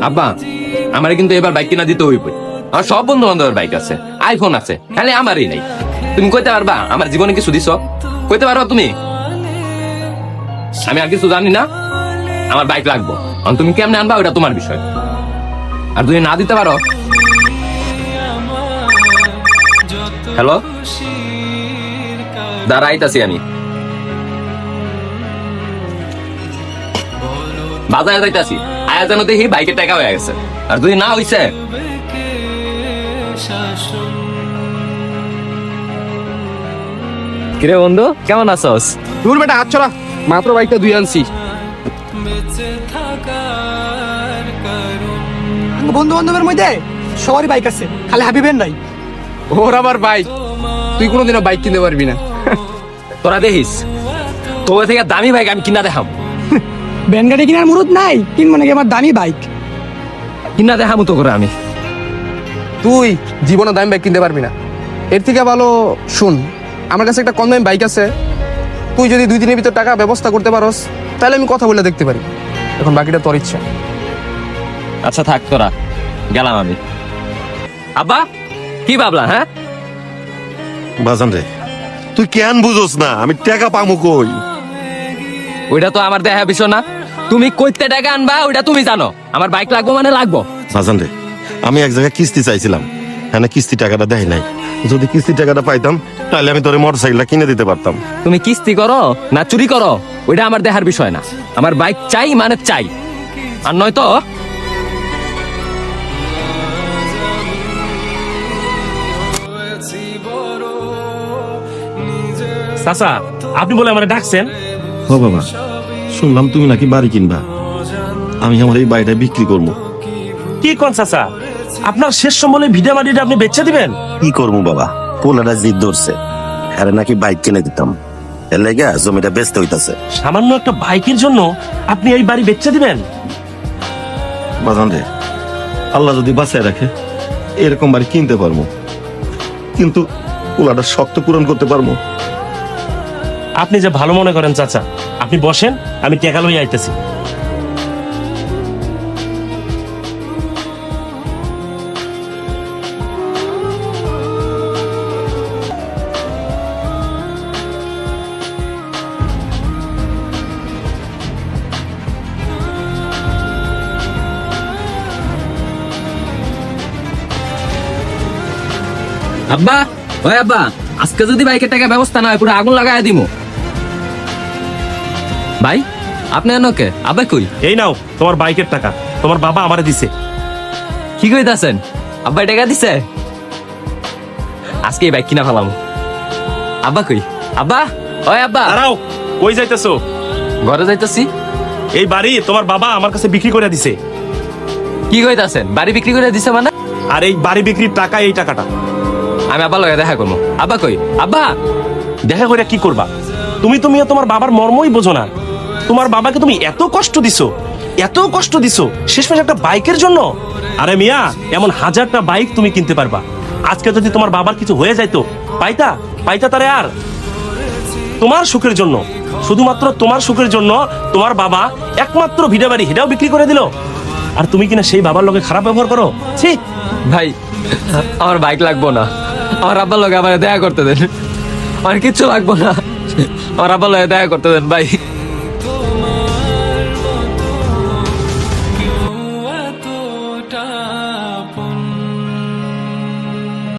আব্বা আমারে কিন্তু এবার বাইক কিনা দিতে হইবে। আমার সব বন্ধু বান্ধবের বাইক আছে, আইফোন আছে, খালি আমারই নাই। তুমি কইতে পারবা আমার জীবনে কিছু দিছ? কইতে পারবা তুমি? আমি আর কিছু জানি না, আমার বাইক লাগবো। তুমি কেমনে আনবা ওটা তোমার বিষয়। আর তুমি না দিতে পারো, হ্যালো দাঁড়াইতাছি আমি, বাজারে যাইতাছি। আয়া যেন দেখি বাইকের টাকা হয়ে গেছে। আর যদি না হইছে, কিরে বন্ধু কেমন আছস? দূর বেটা হাত ছড়া, মাত্র বাইকটা দুই আনছি। বন্ধু বান্ধবের মধ্যে সবারই বাইক আছে, খালি হাবিবের নাই। ওর আবার বাইক, তুই কোনোদিনও বাইক কিনতে পারবি না। তোরা দেখিস তোর থেকে দামি বাইক আমি কিনা দেখাম। ব্যান গাড়ি কেনার মুরুদ নাই, কিনবো নাকি আমার দামি বাইক? কিনা দেখামু তো করে আমি। তুই জীবনে দামি বাইক কিনতে পারবি না। এর থেকে ভালো শুন, আমার কাছে একটা কম দামি বাইক আছে। তুই যদি 2 দিনের ভিতর টাকা ব্যবস্থা করতে পারোস, তাহলে আমি কথা বলে দেখতে পারি। এখন বাকিটা তোর ইচ্ছা। আচ্ছা থাক, তোরা গেলাম আমি। আব্বা কি ভাবলা? হ্যাঁ বাজান রে, তুই কেন বুঝোস না আমি টাকা পামু কই? ওইটা তো আমার দেখা বিষয় না। তুমি কইতে টাকা আনবা ওইটা তুমি জানো। আমার বাইক লাগবো মানে লাগবো। বাজান রে, আমি এক জায়গায় কিস্তি চাইছিলাম, হ্যাঁ কিস্তি টাকাটা দেয় নাই। যদি কিস্তি টাকাটা পাইতাম তাহলে আমি তোর মোটরসাইকেলটা কিনে দিতে পারতাম। তুমি কিস্তি করো না চুরি করো ওইটা আমার দেখার বিষয় না। আমার বাইক চাই মানে চাই, আর নয়তো চাচা, আপনি বলে আমার ডাকছেন? ও বাবা, শুনলাম তুমি নাকি বাড়ি কিনবা। আমি আমার এই বাড়িটা বিক্রি করবো। কি কোন চাচা, আপনার শেষ সম্বলে ভিডা মাটিটা আপনি বেচে দিবেন? কি করবো বাবা, পোলাটা জিদ ধরছে, হ্যাঁ নাকি বাইক কিনে দিতাম। এর লেগে জমিটা বেচতে হইতাছে। সামান্য একটা বাইকের জন্য আপনি এই বাড়ি বেচে দিবেন? বাজান রে, আল্লাহ যদি বাঁচায় রাখে এরকম বাড়ি কিনতে পারবো, কিন্তু পোলাটা শক্ত পূরণ করতে পারবো। আপনি যে ভালো মনে করেন চাচা, আপনি বসেন, আমি টাকা লই আইতেছি। আব্বা ওই আব্বা, আজকে যদি বাইকের টাকা ব্যবস্থা না হয় পুরো আগুন লাগাই দিমু। ভাই আপনি এনকে আব্বা কই? এই নাও তোমার বাইকের টাকা, তোমার বাবা আমারে দিছে। কি কইতাছেন? আব্বা টাকা দিছে? আজকে এই বাইক কিনা ফেলাম। আব্বা কই? আব্বা ওই আব্বা, দাঁড়াও, কই যাইতেছো? ঘরে যাইতাছি। এই বাড়ি তোমার বাবা আমার কাছে বিক্রি করে দিছে। কি কইতাছেন? বাড়ি বিক্রি করে দিছে মানে? আর এই বাড়ি বিক্রির টাকা, এই টাকাটা আমি আব্বা লগে দেখা করবো। আব্বা কই? আব্বা দেখা করে কি করবা? তুমিও তোমার বাবার মর্মই বোঝো না। তোমার বাবাকে তুমি এত কষ্ট দিছো, এত কষ্ট দিছো, শেষমেশ একটা বাইকের জন্য। আরে মিয়া, এমন হাজারটা বাইক তুমি কিনতে পারবা। আজকে যদি তোমার বাবার কিছু হয়ে যাইতো, পাইতা তারে? আর তোমার সুখের জন্য, শুধুমাত্র তোমার সুখের জন্য তোমার বাবা একমাত্র ভিডা বাড়ি হেটাও বিক্রি করে দিল। আর তুমি কিনা সেই বাবার লগে খারাপ ব্যবহার করো। ছি ভাই, আমার বাইক লাগবো না। আমার আব্বার লগে আমার দেখা করতে দেন। আমার কিচ্ছু লাগবো না, আমার আব্বার লগে দেখা করতে দেন ভাই।